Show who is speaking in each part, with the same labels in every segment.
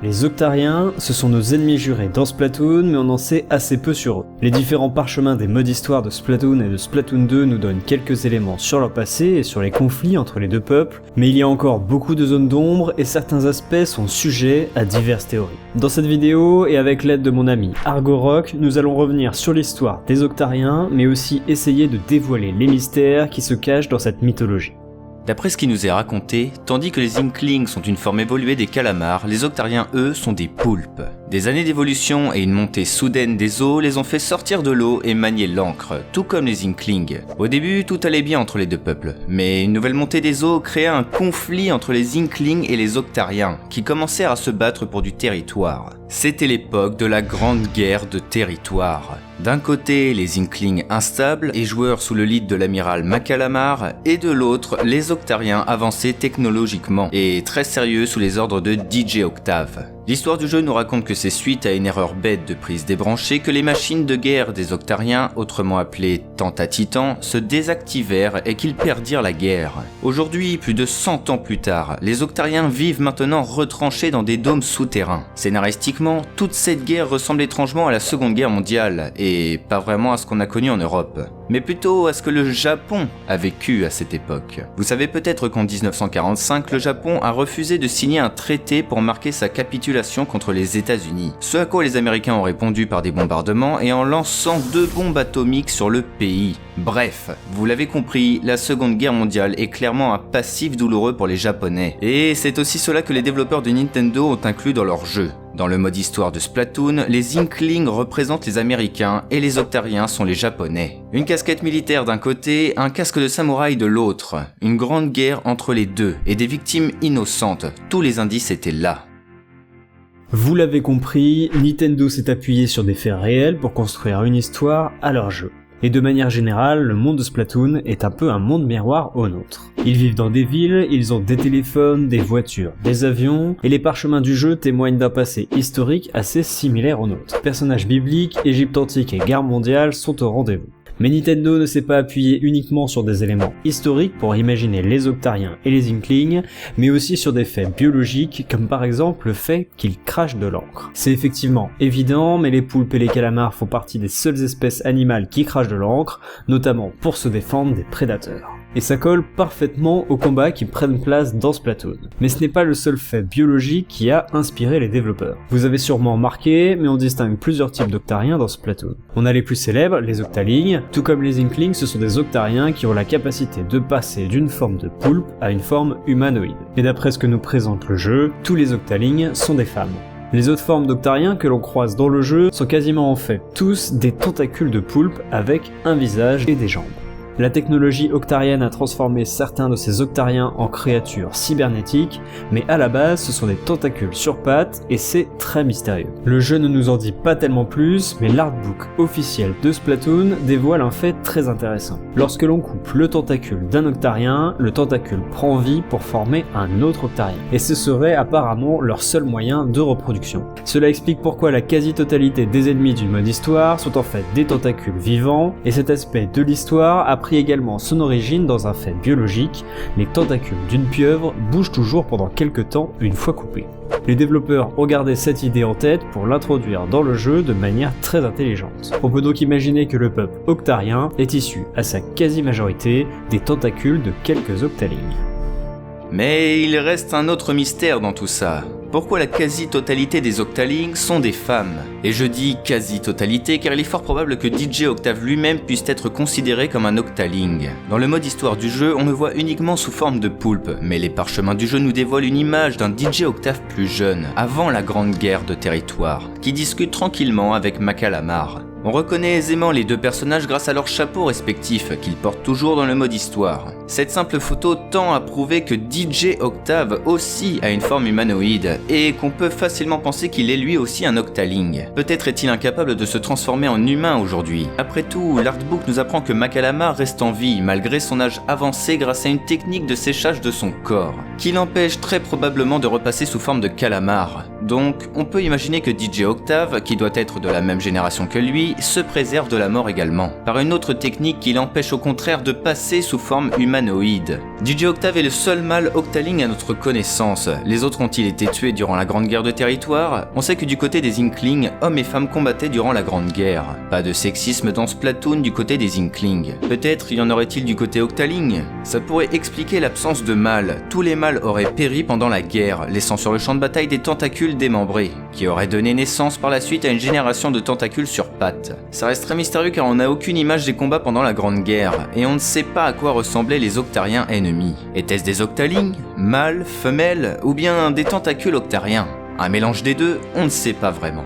Speaker 1: Les Octariens, ce sont nos ennemis jurés dans Splatoon, mais on en sait assez peu sur eux. Les différents parchemins des modes histoire de Splatoon et de Splatoon 2 nous donnent quelques éléments sur leur passé et sur les conflits entre les deux peuples, mais il y a encore beaucoup de zones d'ombre et certains aspects sont sujets à diverses théories. Dans cette vidéo, et avec l'aide de mon ami Argorock, nous allons revenir sur l'histoire des Octariens, mais aussi essayer de dévoiler les mystères qui se cachent dans cette mythologie.
Speaker 2: D'après ce qui nous est raconté, tandis que les Inklings sont une forme évoluée des calamars, les Octariens eux sont des poulpes. Des années d'évolution et une montée soudaine des eaux les ont fait sortir de l'eau et manier l'encre, tout comme les Inklings. Au début, tout allait bien entre les deux peuples, mais une nouvelle montée des eaux créa un conflit entre les Inklings et les Octariens, qui commencèrent à se battre pour du territoire. C'était l'époque de la Grande Guerre de territoire. D'un côté, les Inklings instables et joueurs sous le lead de l'amiral Macalamar, et de l'autre, les Octariens avancés technologiquement et très sérieux sous les ordres de DJ Octave. L'histoire du jeu nous raconte que c'est suite à une erreur bête de prise débranchée que les machines de guerre des Octariens, autrement appelées Tenta-Titans, se désactivèrent et qu'ils perdirent la guerre. Aujourd'hui, plus de 100 ans plus tard, les Octariens vivent maintenant retranchés dans des dômes souterrains. Scénaristiquement, toute cette guerre ressemble étrangement à la Seconde Guerre mondiale, et pas vraiment à ce qu'on a connu en Europe, mais plutôt à ce que le Japon a vécu à cette époque. Vous savez peut-être qu'en 1945, le Japon a refusé de signer un traité pour marquer sa capitulation contre les États-Unis. Ce à quoi les Américains ont répondu par des bombardements et en lançant 2 bombes atomiques sur le pays. Bref, vous l'avez compris, la Seconde Guerre mondiale est clairement un passif douloureux pour les Japonais. Et c'est aussi cela que les développeurs de Nintendo ont inclus dans leur jeu. Dans le mode histoire de Splatoon, les Inklings représentent les Américains et les Octariens sont les Japonais. Une casquette militaire d'un côté, un casque de samouraï de l'autre. Une grande guerre entre les deux et des victimes innocentes. Tous les indices étaient là.
Speaker 1: Vous l'avez compris, Nintendo s'est appuyé sur des faits réels pour construire une histoire à leur jeu. Et de manière générale, le monde de Splatoon est un peu un monde miroir au nôtre. Ils vivent dans des villes, ils ont des téléphones, des voitures, des avions, et les parchemins du jeu témoignent d'un passé historique assez similaire au nôtre. Personnages bibliques, Égypte antique et guerre mondiale sont au rendez-vous. Mais Nintendo ne s'est pas appuyé uniquement sur des éléments historiques pour imaginer les Octariens et les Inklings, mais aussi sur des faits biologiques, comme par exemple le fait qu'ils crachent de l'encre. C'est effectivement évident, mais les poulpes et les calamars font partie des seules espèces animales qui crachent de l'encre, notamment pour se défendre des prédateurs. Et ça colle parfaitement aux combats qui prennent place dans Splatoon. Mais ce n'est pas le seul fait biologique qui a inspiré les développeurs. Vous avez sûrement remarqué, mais on distingue plusieurs types d'Octariens dans Splatoon. On a les plus célèbres, les Octalings, tout comme les Inklings, ce sont des Octariens qui ont la capacité de passer d'une forme de poulpe à une forme humanoïde. Et d'après ce que nous présente le jeu, tous les Octalings sont des femmes. Les autres formes d'Octariens que l'on croise dans le jeu sont quasiment en fait tous des tentacules de poulpe avec un visage et des jambes. La technologie octarienne a transformé certains de ces Octariens en créatures cybernétiques, mais à la base ce sont des tentacules sur pattes et c'est très mystérieux. Le jeu ne nous en dit pas tellement plus, mais l'artbook officiel de Splatoon dévoile un fait très intéressant. Lorsque l'on coupe le tentacule d'un Octarien, le tentacule prend vie pour former un autre Octarien, et ce serait apparemment leur seul moyen de reproduction. Cela explique pourquoi la quasi-totalité des ennemis du mode histoire sont en fait des tentacules vivants, et cet aspect de l'histoire a pris également son origine dans un fait biologique, les tentacules d'une pieuvre bougent toujours pendant quelques temps une fois coupés. Les développeurs ont gardé cette idée en tête pour l'introduire dans le jeu de manière très intelligente. On peut donc imaginer que le peuple octarien est issu à sa quasi-majorité des tentacules de quelques Octalings.
Speaker 2: Mais il reste un autre mystère dans tout ça. Pourquoi la quasi-totalité des Octalings sont des femmes? Et je dis quasi-totalité car il est fort probable que DJ Octave lui-même puisse être considéré comme un Octaling. Dans le mode histoire du jeu, on le voit uniquement sous forme de poulpe, mais les parchemins du jeu nous dévoilent une image d'un DJ Octave plus jeune, avant la Grande Guerre de territoire, qui discute tranquillement avec Macalamar. On reconnaît aisément les deux personnages grâce à leurs chapeaux respectifs qu'ils portent toujours dans le mode histoire. Cette simple photo tend à prouver que DJ Octave aussi a une forme humanoïde et qu'on peut facilement penser qu'il est lui aussi un Octaling. Peut-être est-il incapable de se transformer en humain aujourd'hui. Après tout, l'artbook nous apprend que Macalamar reste en vie malgré son âge avancé grâce à une technique de séchage de son corps, qui l'empêche très probablement de repasser sous forme de calamar. Donc, on peut imaginer que DJ Octave, qui doit être de la même génération que lui, se préserve de la mort également, par une autre technique qui l'empêche au contraire de passer sous forme humanoïde humanoïde. DJ Octave est le seul mâle Octaling à notre connaissance. Les autres ont-ils été tués durant la Grande Guerre de Territoire? On sait que du côté des Inklings, hommes et femmes combattaient durant la Grande Guerre. Pas de sexisme dans Splatoon du côté des Inklings. Peut-être y en aurait-il du côté Octaling? Ça pourrait expliquer l'absence de mâles. Tous les mâles auraient péri pendant la guerre, laissant sur le champ de bataille des tentacules démembrés, qui auraient donné naissance par la suite à une génération de tentacules sur pattes. Ça reste très mystérieux car on n'a aucune image des combats pendant la Grande Guerre, et on ne sait pas à quoi ressemblaient les Octariens ennemis. Était-ce des Octalings, mâles, femelles, ou bien des tentacules Octariens? Un mélange des deux, on ne sait pas vraiment.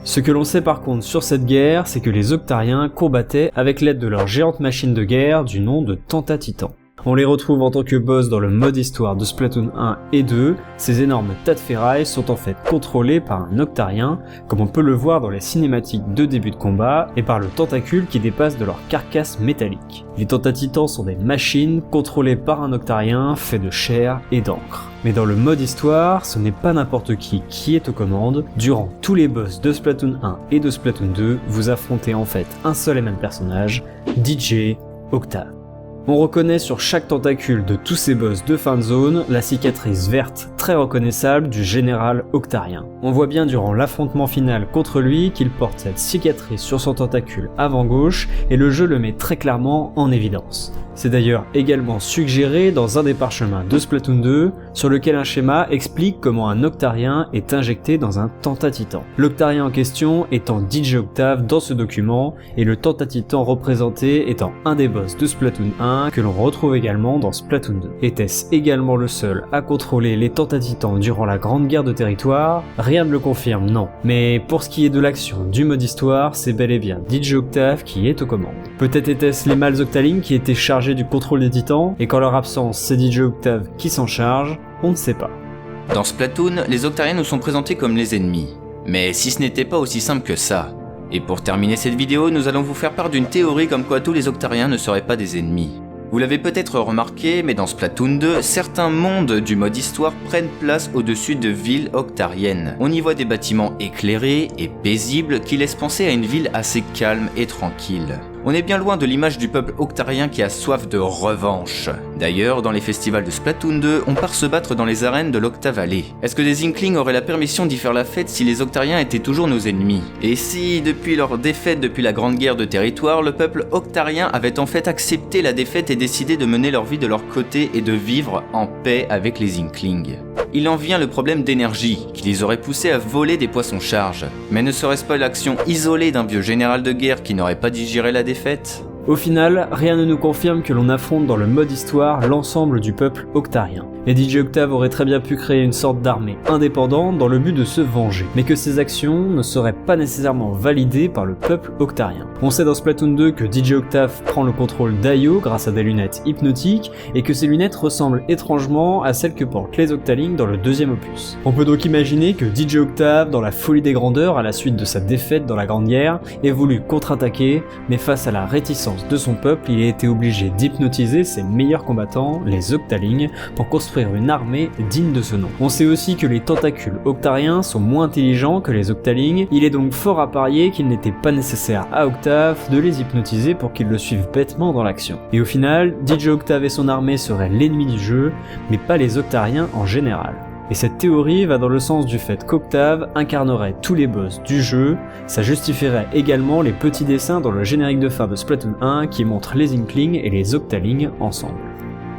Speaker 1: Ce que l'on sait par contre sur cette guerre, c'est que les Octariens combattaient avec l'aide de leur géante machine de guerre du nom de Tentatitan. On les retrouve en tant que boss dans le mode histoire de Splatoon 1 et 2, ces énormes tas de ferraille sont en fait contrôlés par un Octarien, comme on peut le voir dans les cinématiques de début de combat, et par le tentacule qui dépasse de leur carcasse métallique. Les Tentatitans sont des machines contrôlées par un Octarien fait de chair et d'encre. Mais dans le mode histoire, ce n'est pas n'importe qui est aux commandes. Durant tous les boss de Splatoon 1 et de Splatoon 2, vous affrontez en fait un seul et même personnage, DJ Octave. On reconnaît sur chaque tentacule de tous ces boss de fin de zone la cicatrice verte très reconnaissable du général Octarien. On voit bien durant l'affrontement final contre lui qu'il porte cette cicatrice sur son tentacule avant gauche et le jeu le met très clairement en évidence. C'est d'ailleurs également suggéré dans un des parchemins de Splatoon 2, sur lequel un schéma explique comment un Octarien est injecté dans un Tentatitan. L'Octarien en question étant DJ Octave dans ce document, et le Tentatitan représenté étant un des boss de Splatoon 1 que l'on retrouve également dans Splatoon 2. Était-ce également le seul à contrôler les Tentatitans durant la Grande Guerre de Territoire? Rien ne le confirme, non. Mais pour ce qui est de l'action du mode histoire, c'est bel et bien DJ Octave qui est aux commandes. Peut-être était-ce les mâles Octalings qui étaient chargés du contrôle des titans, et qu'en leur absence c'est DJ Octave qui s'en charge, on ne sait pas.
Speaker 2: Dans Splatoon, les Octariens nous sont présentés comme les ennemis. Mais si ce n'était pas aussi simple que ça. Et pour terminer cette vidéo, nous allons vous faire part d'une théorie comme quoi tous les Octariens ne seraient pas des ennemis. Vous l'avez peut-être remarqué, mais dans Splatoon 2, certains mondes du mode histoire prennent place au-dessus de villes octariennes. On y voit des bâtiments éclairés et paisibles qui laissent penser à une ville assez calme et tranquille. On est bien loin de l'image du peuple octarien qui a soif de revanche. D'ailleurs, dans les festivals de Splatoon 2, on part se battre dans les arènes de l'Octavallée. Est-ce que des Inklings auraient la permission d'y faire la fête si les Octariens étaient toujours nos ennemis? Et si, depuis leur défaite depuis la Grande Guerre de Territoire, le peuple octarien avait en fait accepté la défaite et décidé de mener leur vie de leur côté et de vivre en paix avec les Inklings? Il en vient le problème d'énergie, qui les aurait poussés à voler des poissons-charges. Mais ne serait-ce pas l'action isolée d'un vieux général de guerre qui n'aurait pas digéré la défaite?
Speaker 1: Au final, rien ne nous confirme que l'on affronte dans le mode histoire l'ensemble du peuple octarien. Et DJ Octave aurait très bien pu créer une sorte d'armée indépendante dans le but de se venger, mais que ces actions ne seraient pas nécessairement validées par le peuple octarien. On sait dans Splatoon 2 que DJ Octave prend le contrôle d'Io grâce à des lunettes hypnotiques, et que ces lunettes ressemblent étrangement à celles que portent les Octalings dans le deuxième opus. On peut donc imaginer que DJ Octave, dans la folie des grandeurs à la suite de sa défaite dans la Grande Guerre, ait voulu contre-attaquer, mais face à la réticence de son peuple, il a été obligé d'hypnotiser ses meilleurs combattants, les Octalings, pour construire une armée digne de ce nom. On sait aussi que les tentacules octariens sont moins intelligents que les Octalings, il est donc fort à parier qu'il n'était pas nécessaire à Octave de les hypnotiser pour qu'ils le suivent bêtement dans l'action. Et au final, DJ Octave et son armée seraient l'ennemi du jeu, mais pas les Octariens en général. Et cette théorie va dans le sens du fait qu'Octave incarnerait tous les boss du jeu, ça justifierait également les petits dessins dans le générique de fin de Splatoon 1 qui montrent les Inklings et les Octalings ensemble.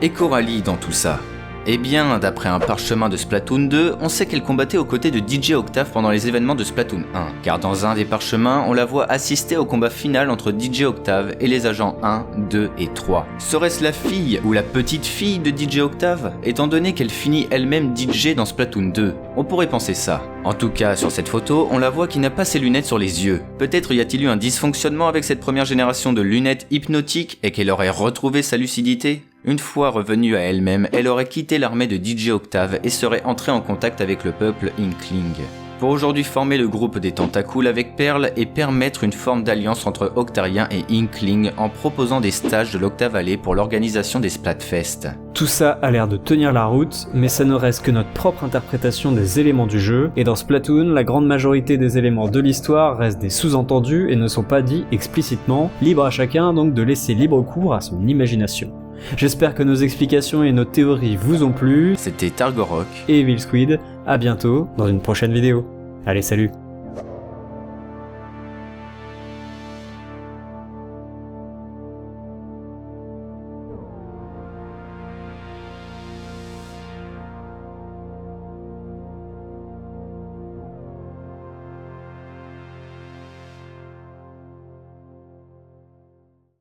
Speaker 2: Et Coralie dans tout ça? Eh bien, d'après un parchemin de Splatoon 2, on sait qu'elle combattait aux côtés de DJ Octave pendant les événements de Splatoon 1, car dans un des parchemins, on la voit assister au combat final entre DJ Octave et les agents 1, 2 et 3. Serait-ce la fille ou la petite fille de DJ Octave, étant donné qu'elle finit elle-même DJ dans Splatoon 2? On pourrait penser ça. En tout cas, sur cette photo, on la voit qui n'a pas ses lunettes sur les yeux. Peut-être y a-t-il eu un dysfonctionnement avec cette première génération de lunettes hypnotiques et qu'elle aurait retrouvé sa lucidité? Une fois revenue à elle-même, elle aurait quitté l'armée de DJ Octave et serait entrée en contact avec le peuple Inkling. Pour aujourd'hui former le groupe des Tentacools avec Pearl et permettre une forme d'alliance entre Octariens et Inkling en proposant des stages de l'Octavallée pour l'organisation des Splatfest.
Speaker 1: Tout ça a l'air de tenir la route, mais ça ne reste que notre propre interprétation des éléments du jeu, et dans Splatoon, la grande majorité des éléments de l'histoire restent des sous-entendus et ne sont pas dits explicitement, libre à chacun donc de laisser libre cours à son imagination. J'espère que nos explications et nos théories vous ont plu.
Speaker 2: C'était Targorok
Speaker 1: Et Evil Squid, à bientôt dans une prochaine vidéo. Allez, salut!